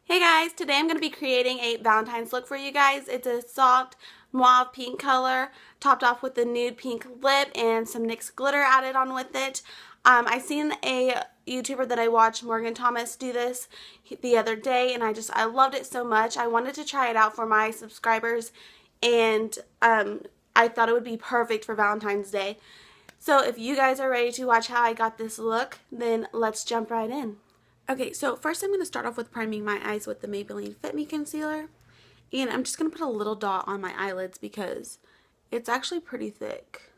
Hey guys, today I'm going to be creating a Valentine's look for you guys. It's a soft mauve pink color, topped off with the nude pink lip and some NYX glitter added on with it. I seen a YouTuber that I watch, Morgan Thomas, do this the other day, and I loved it so much. I wanted to try it out for my subscribers, and I thought it would be perfect for Valentine's Day. So if you guys are ready to watch how I got this look, then let's jump right in. Okay, so first I'm going to start off with priming my eyes with the Maybelline Fit Me Concealer. And I'm just going to put a little dot on my eyelids because it's actually pretty thick.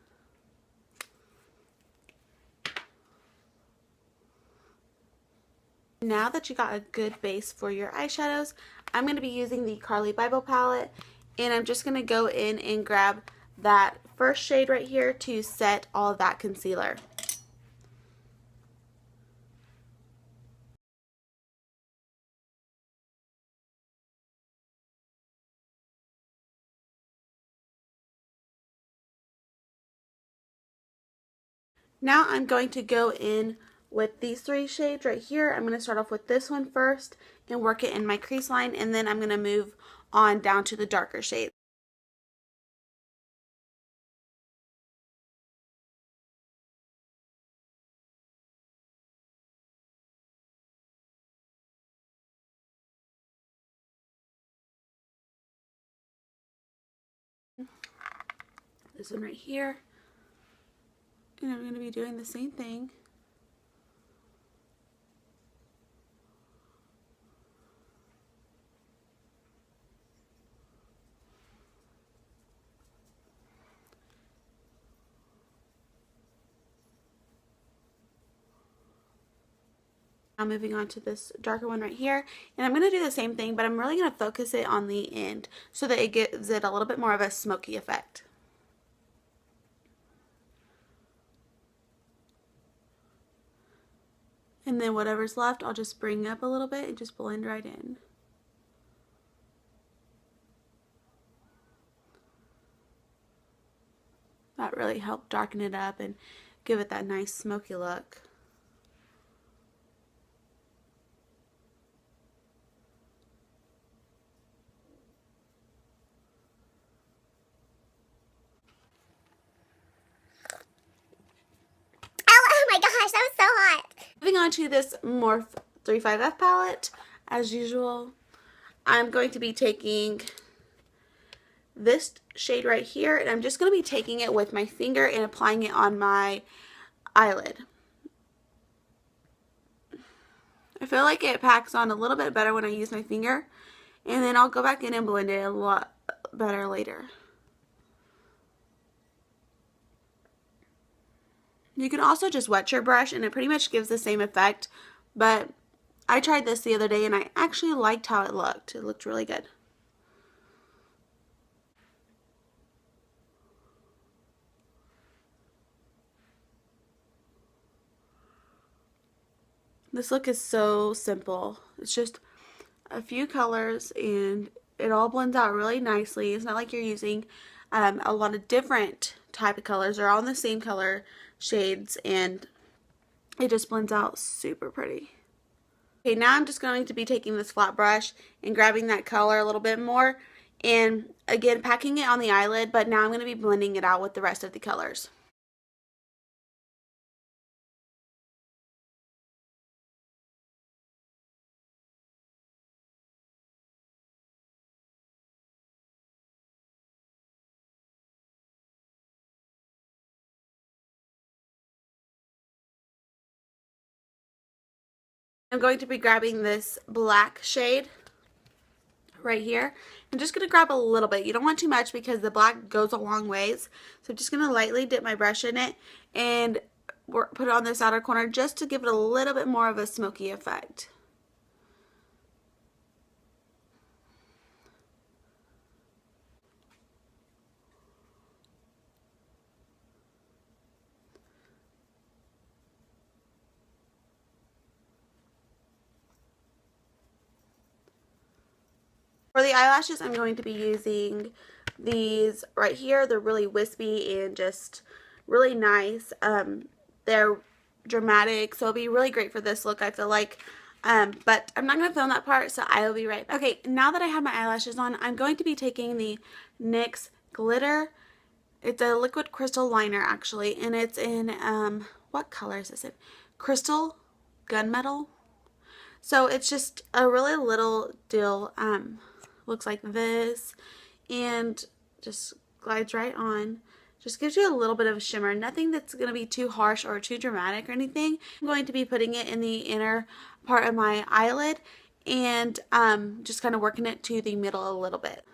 Now that you got a good base for your eyeshadows, I'm going to be using the Carli Bybel palette. And I'm just going to go in and grab that first shade right here to set all of that concealer. Now I'm going to go in with these three shades right here. I'm going to start off with this one first and work it in my crease line, and then I'm going to move on down to the darker shades. This one right here. And I'm going to be doing the same thing. Now moving on to this darker one right here, and I'm going to do the same thing, but I'm really going to focus it on the end so that it gives it a little bit more of a smoky effect. And then whatever's left, I'll just bring up a little bit and just blend right in. That really helped darken it up and give it that nice smoky look. Oh my gosh, that was so hot. Moving on to this Morphe 35F palette, as usual, I'm going to be taking this shade right here, and I'm just going to be taking it with my finger and applying it on my eyelid. I feel like it packs on a little bit better when I use my finger, and then I'll go back in and blend it a lot better later. You can also just wet your brush and it pretty much gives the same effect, but I tried this the other day and I actually liked how it looked. It looked really good. This look is so simple. It's just a few colors and it all blends out really nicely. It's not like you're using a lot of different type of colors. They're all in the same color shades and it just blends out super pretty. Okay, now I'm just going to be taking this flat brush and grabbing that color a little bit more and again packing it on the eyelid, but now I'm going to be blending it out with the rest of the colors. I'm going to be grabbing this black shade right here. I'm just going to grab a little bit. You don't want too much because the black goes a long ways. So I'm just going to lightly dip my brush in it and put it on this outer corner just to give it a little bit more of a smoky effect. For the eyelashes, I'm going to be using these right here. They're really wispy and just really nice. They're dramatic, so it'll be really great for this look, I feel like. But I'm not going to film that part, so I will be right back. Okay, now that I have my eyelashes on, I'm going to be taking the NYX glitter. It's a liquid crystal liner, actually, and it's in, what color is this in? Crystal Gunmetal. So it's just a really little deal, looks like this, and just glides right on. Just gives you a little bit of a shimmer. Nothing that's going to be too harsh or too dramatic or anything. I'm going to be putting it in the inner part of my eyelid and just kind of working it to the middle a little bit.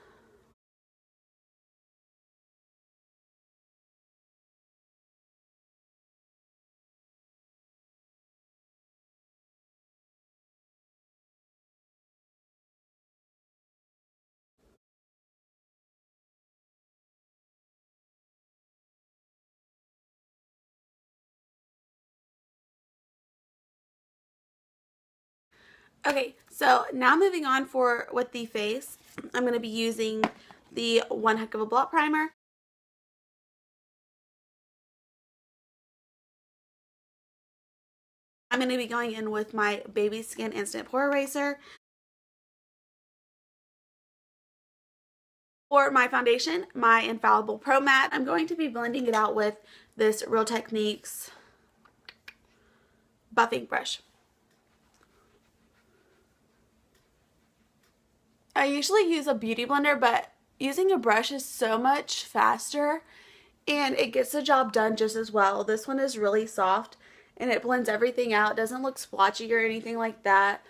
Okay, so now moving on for with the face, I'm going to be using the One Heck of a Blot Primer. I'm going to be going in with my Baby Skin Instant Pore Eraser. For my foundation, my Infallible Pro Matte, I'm going to be blending it out with this Real Techniques buffing brush. I usually use a beauty blender, but using a brush is so much faster and it gets the job done just as well. This one is really soft and it blends everything out. It doesn't look splotchy or anything like that.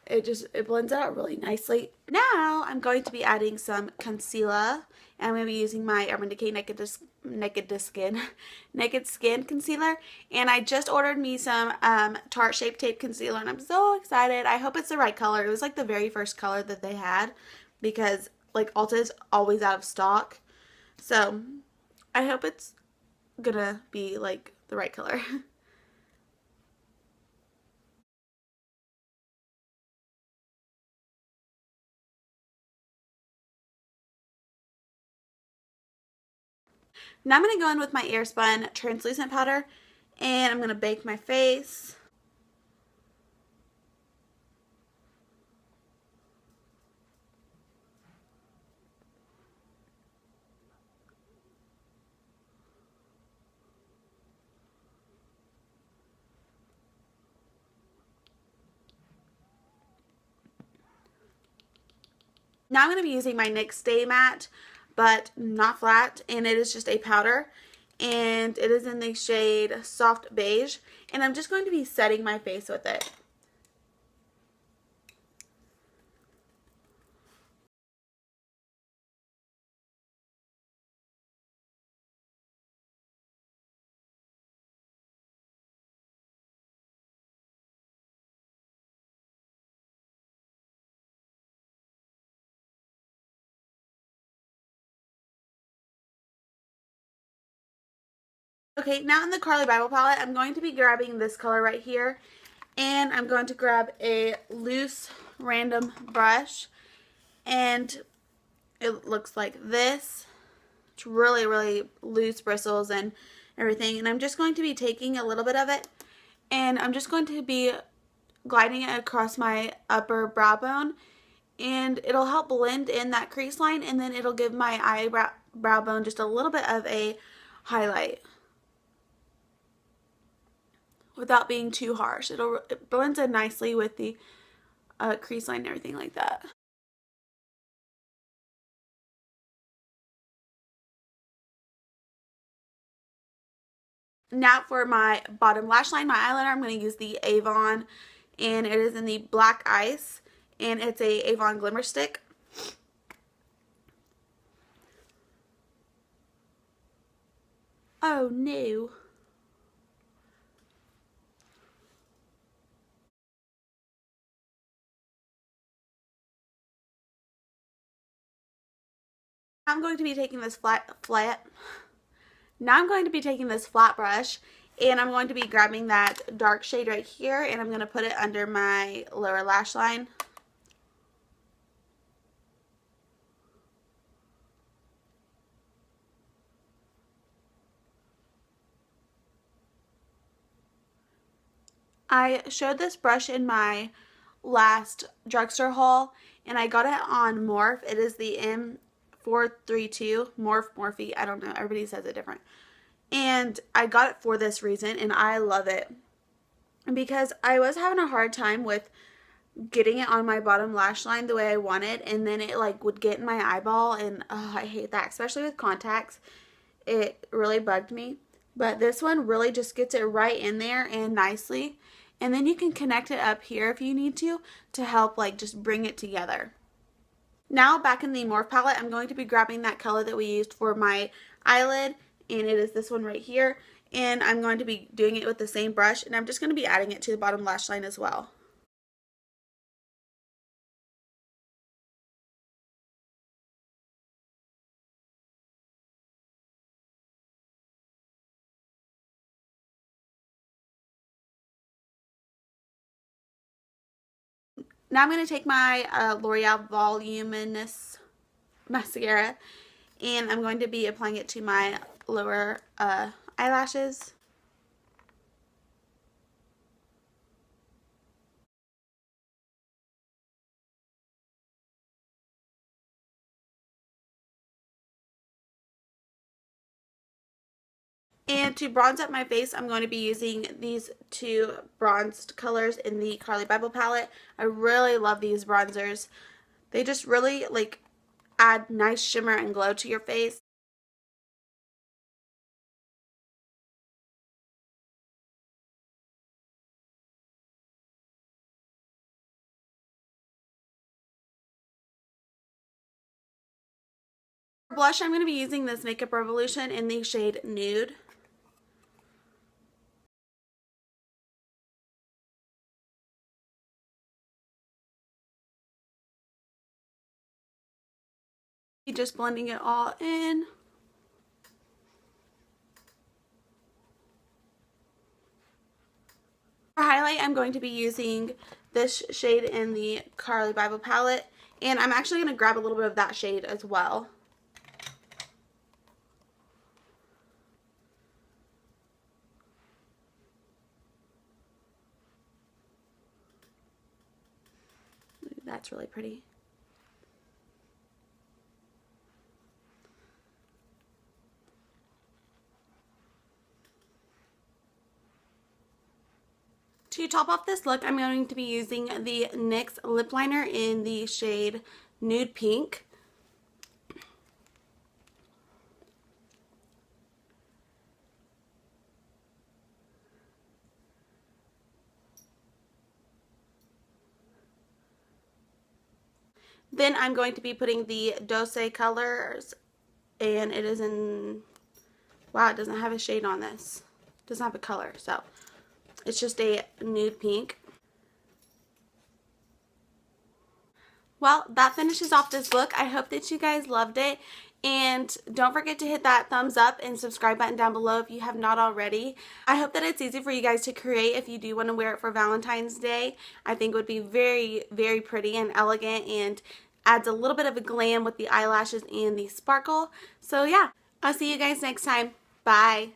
It blends out really nicely. Now I'm going to be adding some concealer, and I'm going to be using my Urban Decay Naked Skin concealer, and I just ordered me some Tarte Shape Tape concealer, and I'm so excited. I hope it's the right color. It was like the very first color that they had, because like Ulta is always out of stock, so I hope it's gonna be like the right color. Now I'm going to go in with my Airspun translucent powder, and I'm going to bake my face. Now I'm going to be using my NYX Stay Matte, but not flat, and it is just a powder, and it is in the shade Soft Beige, and I'm just going to be setting my face with it. Okay, now in the Carli Bybel palette, I'm going to be grabbing this color right here, and I'm going to grab a loose random brush, and it looks like this. It's really, really loose bristles and everything, and I'm just going to be taking a little bit of it, and I'm just going to be gliding it across my upper brow bone, and it'll help blend in that crease line, and then it'll give my eyebrow bone just a little bit of a highlight without being too harsh. It blends in nicely with the crease line and everything like that. Now for my bottom lash line, my eyeliner, I'm going to use the Avon, and it is in the Black Ice, and it's a Avon Glimmer Stick. Oh no. I'm going to be taking this Now I'm going to be taking this flat brush, and I'm going to be grabbing that dark shade right here, and I'm going to put it under my lower lash line. I showed this brush in my last drugstore haul, and I got it on Morph. It is the M432 Morphe. I don't know. Everybody says it different. And I got it for this reason, and I love it because I was having a hard time with getting it on my bottom lash line the way I wanted, and then it like would get in my eyeball, and I hate that, especially with contacts. It really bugged me, but this one really just gets it right in there and nicely, and then you can connect it up here if you need to help like just bring it together. Now back in the Morph palette, I'm going to be grabbing that color that we used for my eyelid, and it is this one right here, and I'm going to be doing it with the same brush, and I'm just going to be adding it to the bottom lash line as well. Now I'm going to take my L'Oreal Voluminous mascara, and I'm going to be applying it to my lower eyelashes. And to bronze up my face, I'm going to be using these two bronzed colors in the Carli Bybel palette. I really love these bronzers. They just really like add nice shimmer and glow to your face. For blush, I'm going to be using this Makeup Revolution in the shade Nude. Just blending it all in. For highlight, I'm going to be using this shade in the Carli Bybel palette, and I'm actually going to grab a little bit of that shade as well. That's really pretty. To top off this look, I'm going to be using the NYX lip liner in the shade Nude Pink. Then I'm going to be putting the Dose colors, and it is in, wow, it doesn't have a shade on this. It doesn't have a color, so it's just a nude pink. Well, that finishes off this look. I hope that you guys loved it. And don't forget to hit that thumbs up and subscribe button down below if you have not already. I hope that it's easy for you guys to create if you do want to wear it for Valentine's Day. I think it would be very, very pretty and elegant, and adds a little bit of a glam with the eyelashes and the sparkle. So yeah, I'll see you guys next time. Bye.